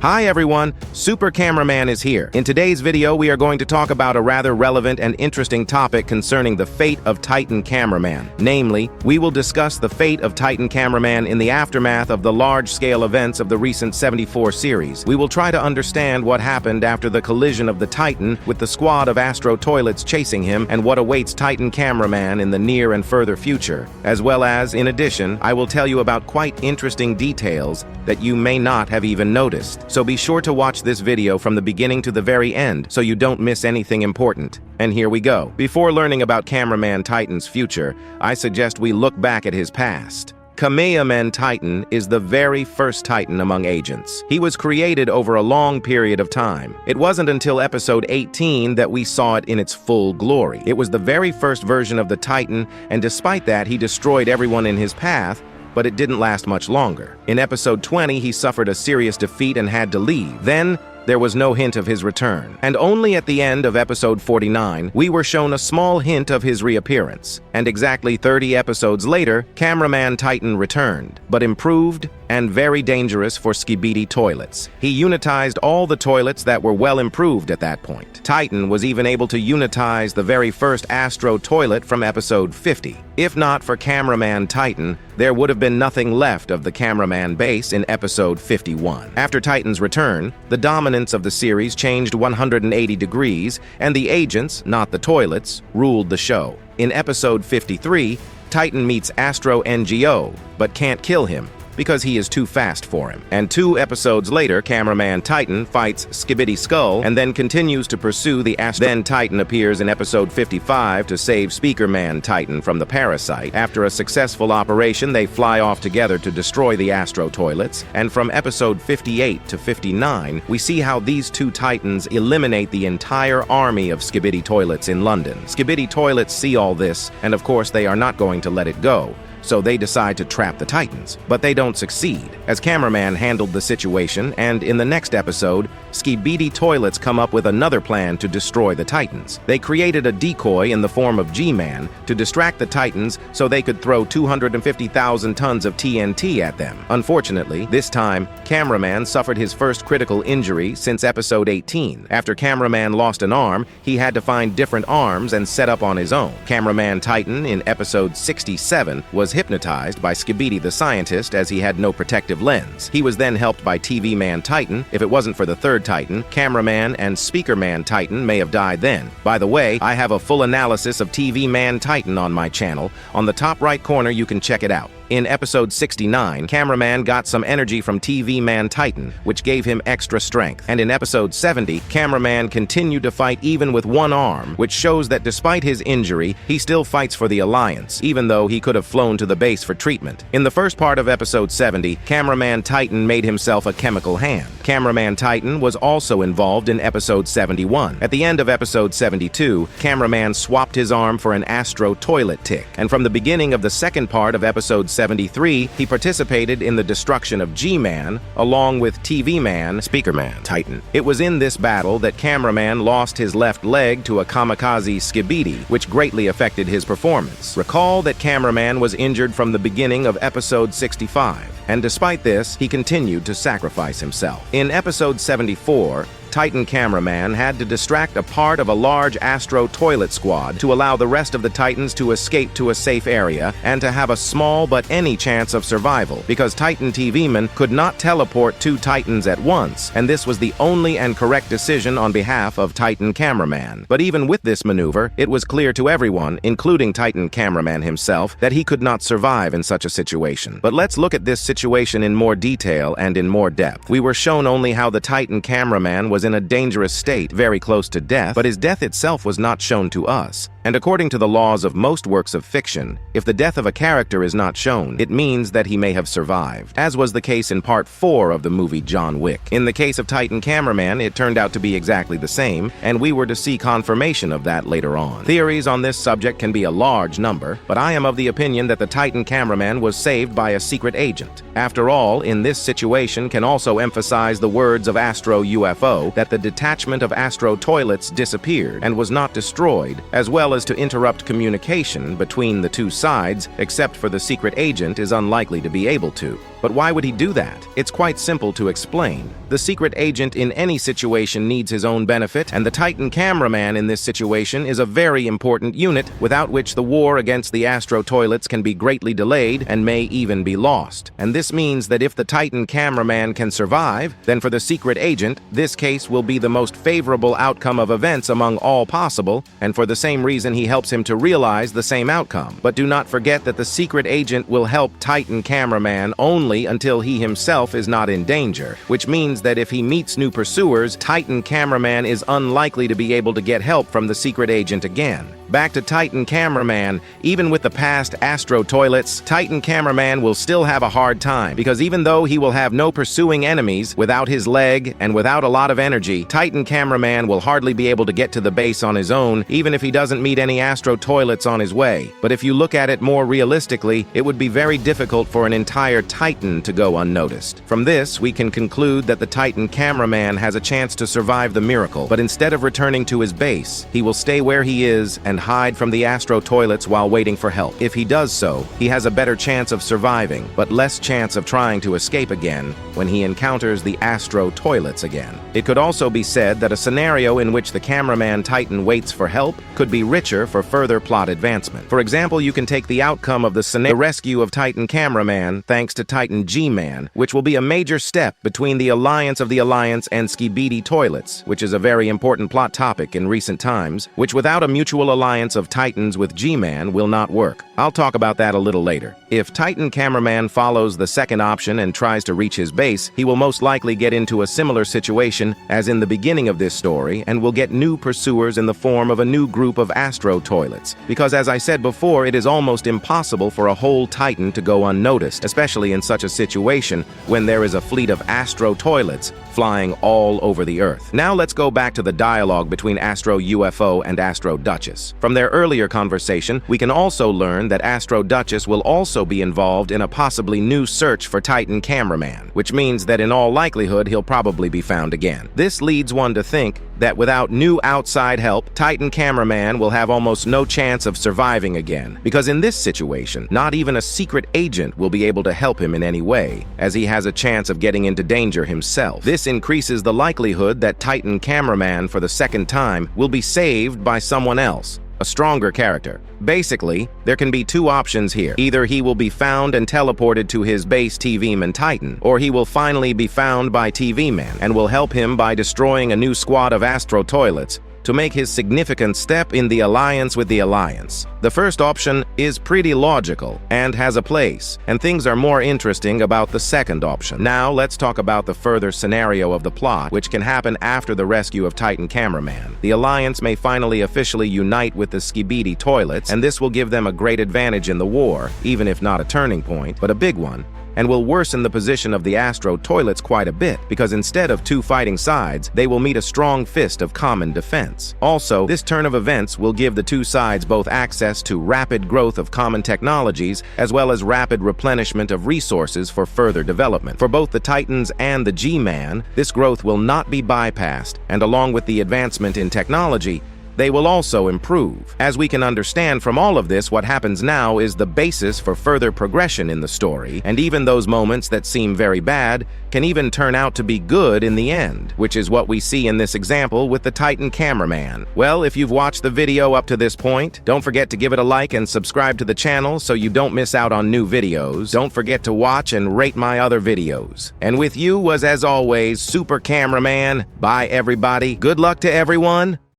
Hi everyone, Super Cameraman is here. In today's video, we are going to talk about a rather relevant and interesting topic concerning the fate of Titan Cameraman. Namely, we will discuss the fate of Titan Cameraman in the aftermath of the large-scale events of the recent 74 series. We will try to understand what happened after the collision of the Titan with the squad of Astro Toilets chasing him and what awaits Titan Cameraman in the near and further future. As well as, in addition, I will tell you about quite interesting details that you may not have even noticed. So be sure to watch this video from the beginning to the very end so you don't miss anything important. And here we go. Before learning about Cameraman Titan's future, I suggest we look back at his past. Cameraman Titan is the very first Titan among agents. He was created over a long period of time. It wasn't until episode 18 that we saw it in its full glory. It was the very first version of the Titan, and despite that, he destroyed everyone in his path, but it didn't last much longer. In episode 20, he suffered a serious defeat and had to leave. Then, there was no hint of his return. And only at the end of episode 49, we were shown a small hint of his reappearance. And exactly 30 episodes later, Cameraman Titan returned, but improved and very dangerous for Skibidi Toilets. He unitized all the toilets that were well improved at that point. Titan was even able to unitize the very first Astro Toilet from episode 50. If not for Cameraman Titan, there would have been nothing left of the Cameraman base in episode 51. After Titan's return, the dominance of the series changed 180 degrees, and the agents, not the toilets, ruled the show. In episode 53, Titan meets Astro NGO, but can't kill him because he is too fast for him. And 2 episodes later, Cameraman Titan fights Skibidi Skull and then continues to pursue the Astro. Then Titan appears in episode 55 to save Speakerman Titan from the parasite. After a successful operation, they fly off together to destroy the Astro Toilets. And from episode 58 to 59, we see how these 2 Titans eliminate the entire army of Skibidi Toilets in London. Skibidi Toilets see all this, and of course they are not going to let it go. So they decide to trap the Titans, but they don't succeed, as Cameraman handled the situation, and in the next episode, Skibidi Toilets come up with another plan to destroy the Titans. They created a decoy in the form of G-Man to distract the Titans so they could throw 250,000 tons of TNT at them. Unfortunately, this time, Cameraman suffered his first critical injury since episode 18. After Cameraman lost an arm, he had to find different arms and set up on his own. Cameraman Titan in episode 67 was hypnotized by Skibidi the scientist as he had no protective lens. He was then helped by TV Man Titan. If it wasn't for the third Titan, Cameraman and Speakerman Titan may have died then. By the way, I have a full analysis of TV Man Titan on my channel. On the top right corner, you can check it out. In episode 69, Cameraman got some energy from TV Man Titan, which gave him extra strength. And in episode 70, Cameraman continued to fight even with one arm, which shows that despite his injury, he still fights for the Alliance, even though he could have flown to the base for treatment. In the first part of episode 70, Cameraman Titan made himself a chemical hand. Cameraman Titan was also involved in episode 71. At the end of episode 72, Cameraman swapped his arm for an Astro Toilet tick. And from the beginning of the second part of episode 73, he participated in the destruction of G-Man, along with TV Man, Speakerman Titan. It was in this battle that Cameraman lost his left leg to a kamikaze Skibidi, which greatly affected his performance. Recall that Cameraman was injured from the beginning of episode 65, and despite this, he continued to sacrifice himself. In episode 74, Titan Cameraman had to distract a part of a large Astro Toilet squad to allow the rest of the Titans to escape to a safe area and to have a small but any chance of survival, because Titan TV Man could not teleport 2 Titans at once, and this was the only and correct decision on behalf of Titan Cameraman. But even with this maneuver, it was clear to everyone, including Titan Cameraman himself, that he could not survive in such a situation. But let's look at this situation in more detail and in more depth. We were shown only how the Titan Cameraman was in a dangerous state, very close to death, but his death itself was not shown to us. And according to the laws of most works of fiction, if the death of a character is not shown, it means that he may have survived, as was the case in part 4 of the movie John Wick. In the case of Titan Cameraman, it turned out to be exactly the same, and we were to see confirmation of that later on. Theories on this subject can be a large number, but I am of the opinion that the Titan Cameraman was saved by a secret agent. After all, in this situation can also emphasize the words of Astro UFO that the detachment of Astro Toilets disappeared and was not destroyed, as well as to interrupt communication between the two sides, except for the secret agent is unlikely to be able to. But why would he do that? It's quite simple to explain. The secret agent in any situation needs his own benefit, and the Titan cameraman in this situation is a very important unit, without which the war against the Astro Toilets can be greatly delayed and may even be lost. And this means that if the Titan cameraman can survive, then for the secret agent, this case will be the most favorable outcome of events among all possible, and for the same reason he helps him to realize the same outcome. But do not forget that the secret agent will help Titan cameraman only until he himself is not in danger, which means that if he meets new pursuers, Titan cameraman is unlikely to be able to get help from the secret agent again. Back to Titan cameraman, even with the past Astro Toilets, Titan cameraman will still have a hard time, because even though he will have no pursuing enemies, without his leg and without a lot of energy, Titan cameraman will hardly be able to get to the base on his own, even if he doesn't meet any Astro Toilets on his way. But if you look at it more realistically, it would be very difficult for an entire Titan to go unnoticed. From this, we can conclude that the Titan cameraman has a chance to survive the miracle, but instead of returning to his base, he will stay where he is and hide from the Astro Toilets while waiting for help. If he does so, he has a better chance of surviving, but less chance of trying to escape again when he encounters the Astro Toilets again. It could also be said that a scenario in which the cameraman Titan waits for help could be richer for further plot advancement. For example, you can take the outcome of the rescue of Titan cameraman thanks to Titan G-Man, which will be a major step between the alliance of the Alliance and Skibidi Toilets, which is a very important plot topic in recent times, which without a mutual alliance of Titans with G-Man will not work. I'll talk about that a little later. If Titan cameraman follows the second option and tries to reach his base, he will most likely get into a similar situation as in the beginning of this story and will get new pursuers in the form of a new group of Astro Toilets. Because as I said before, it is almost impossible for a whole Titan to go unnoticed, especially in such a situation when there is a fleet of Astro Toilets flying all over the Earth. Now let's go back to the dialogue between Astro UFO and Astro Duchess. From their earlier conversation, we can also learn that Astro Duchess will also be involved in a possibly new search for Titan cameraman, which means that in all likelihood he'll probably be found again. This leads one to think that without new outside help, Titan cameraman will have almost no chance of surviving again, because in this situation, not even a secret agent will be able to help him in any way, as he has a chance of getting into danger himself. This increases the likelihood that Titan cameraman for the second time will be saved by someone else, a stronger character. Basically, there can be two options here. Either he will be found and teleported to his base TV-Man Titan, or he will finally be found by TV-Man and will help him by destroying a new squad of Astro Toilets to make his significant step in the alliance with the Alliance. The first option is pretty logical and has a place, and things are more interesting about the second option. Now let's talk about the further scenario of the plot, which can happen after the rescue of Titan cameraman. The Alliance may finally officially unite with the Skibidi Toilets, and this will give them a great advantage in the war, even if not a turning point, but a big one, and will worsen the position of the Astro Toilets quite a bit, because instead of two fighting sides, they will meet a strong fist of common defense. Also, this turn of events will give the two sides both access to rapid growth of common technologies, as well as rapid replenishment of resources for further development. For both the Titans and the G-Man, this growth will not be bypassed, and along with the advancement in technology, they will also improve. As we can understand from all of this, what happens now is the basis for further progression in the story, and even those moments that seem very bad can even turn out to be good in the end, which is what we see in this example with the Titan cameraman. Well, if you've watched the video up to this point, don't forget to give it a like and subscribe to the channel so you don't miss out on new videos. Don't forget to watch and rate my other videos. And with you was, as always, Super Cameraman. Bye, everybody. Good luck to everyone.